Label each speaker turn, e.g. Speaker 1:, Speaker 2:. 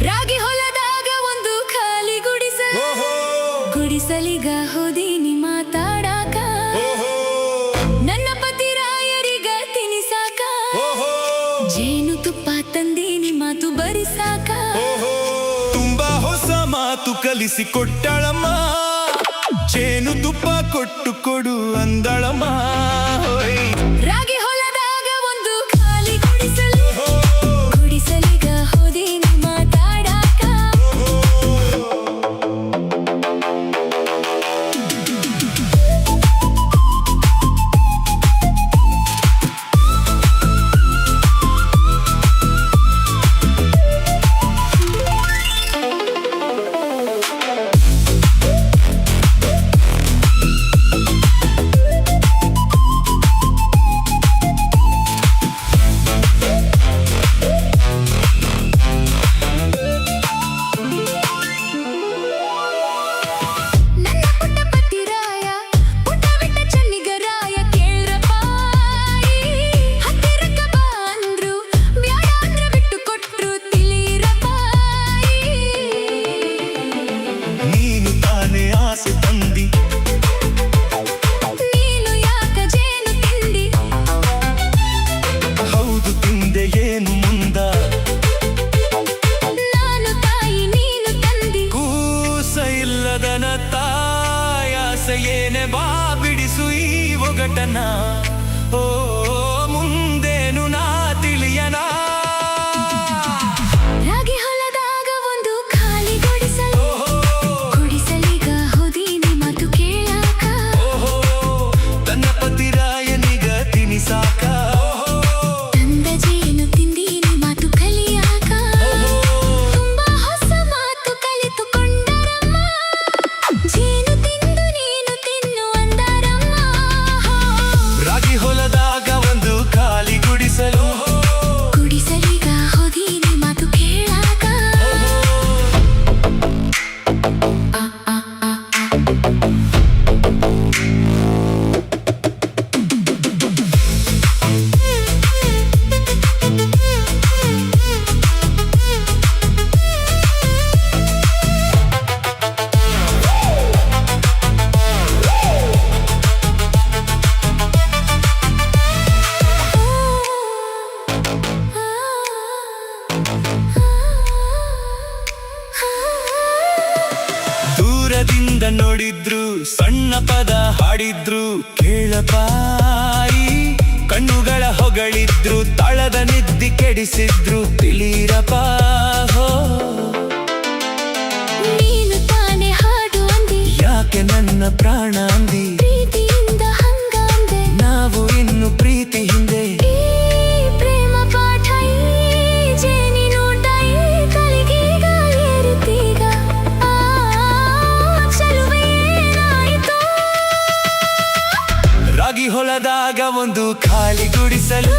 Speaker 1: ರಾಗಿ ಹೊಲದಾಗ ಒಂದು ಖಾಲಿ ಗುಡಿಸಲು ಗುಡಿಸಲಿಗ ಹೋದಿನಿ ಮಾತಾಡಾಕ ನನ್ನ ಪತಿ ರಾಯರಿಗ ತಿನಿಸಾಕ ಜೇನು ತುಪ್ಪ ತಂದೀನಿ ಮಾತು ಬರಿಸಾಕ
Speaker 2: ತುಂಬಾ ಹೊಸ ಮಾತು ಕಲಿಸಿ ಕೊಟ್ಟಳಮ್ಮ ಜೇನು ತುಪ್ಪ ಕೊಟ್ಟು ಕೊಡು ಅಂದಳಮ್ಮ
Speaker 1: ರಾಗಿ ಹೊಲದಾಗ ಒಂದು ಖಾಲಿ ಗುಡಿಸಲು ಗುಡಿಸಲಿಗ ಹೋದಿನಿ ಮಾತಾಡಾಕ ನನ್ನ ಪುಟ್ಟ ಪತಿ ರಾಯ ಪುಟ್ಟ ಬಿಟ್ಟ ಚನ್ನಿಗರಾಯ ಕೇಳ್ರಪ್ಪ ಹತ್ತಿರಕ್ಕ ಬಾ ಅಂದ್ರು ಬ್ಯಾಡ ಅಂದ್ರ ಬಿಟ್ಟು ಕೊಟ್ರು ತಿಳಿರಪ್ಪ
Speaker 2: ನೀನು ತಾನೇ ಆಸೆ ತಂದಿ
Speaker 1: ನೀನು ಯಾಕ ಜೇನು ತಿಂದಿ
Speaker 2: ಹೌದು ತಿಂದೆ ಏನು ಮುಂದ
Speaker 1: ನಾನು ತಾಯಿ ನೀನು ತಂದಿ
Speaker 2: ಕೂಸ ಇಲ್ಲದನ ತಾಯಾಸೆ ಏನೆ ಬಾ ಬಿಡಿಸು ಈ ಒಗಟನ ಓ ಮುಂದೇನು ನಾ ತಿಳಿಯನ
Speaker 1: ರಾಗಿ ಹೊಲದಾಗ ಒಂದು ಖಾಲಿ ಗುಡಿಸಲು ಗುಡಿಸಲಿಗ ಹೋದಿನಿ ಮಾತು ಕೇಳಾಕ
Speaker 2: ತನ್ನ ಪತಿರಾಯನಿಗ ತಿನಿಸಾಕ
Speaker 1: ತಂದ ಜೇನು ತಿಂದೀನಿ ಮಾತು ಕಲಿಯಾಕ ತುಂಬಾ ಹೊಸ ಮಾತು ಕಲಿತುಕೊಂಡರಮ್ಮ ಜೇನು ತಿಂದು ನೀನು ತಿನ್ನು ಅಂದಾರಮ್ಮ
Speaker 2: ರಾಗಿ ಹೊಲದಾಗ ಒಂದು ಖಾಲಿ ಗುಡಿಸಲು
Speaker 1: ಗುಡಿಸಲಿಗ ಹೋದಿನಿ ಮಾತು ಕೇಳಾಕ
Speaker 2: ದೂರದಿಂದ ನೋಡಿದ್ರು ಸಣ್ಣ ಪದ ಹಾಡಿದ್ರು ಕೇಳಪಾಯಿ ಕಣ್ಣುಗಳ ಹೊಗಳಿದ್ರು ತಾಳದ ನಿದ್ದಿ ಕೆಡಿಸಿದ್ರು ತಿಳಿರಪ್ಪ ಹೋ
Speaker 1: ನೀನು ತಾನೆ ಹಾಡು ಅಂದಿ
Speaker 2: ಯಾಕೆ ನನ್ನ ಪ್ರಾಣ ಅಂದಿ
Speaker 1: ಪ್ರೀತಿಯಿಂದ ಹಂಗ ಅಂದೆ
Speaker 2: ನಾವು ಇನ್ನು ಪ್ರೀತಿ ಹಿಂದೆ
Speaker 1: ಈ ಪ್ರೇಮ ಪಾಠ ಈ ಜೇನಿನೂಟ ಈ ಕಲಿಗೀಗ ಏರಿತೀಗ ಚಲುವೆ ಏನಾಯಿತು
Speaker 2: ರಾಗಿ ಹೊಲದಾಗ ಒಂದು ಖಾಲಿ ಗುಡಿಸಲು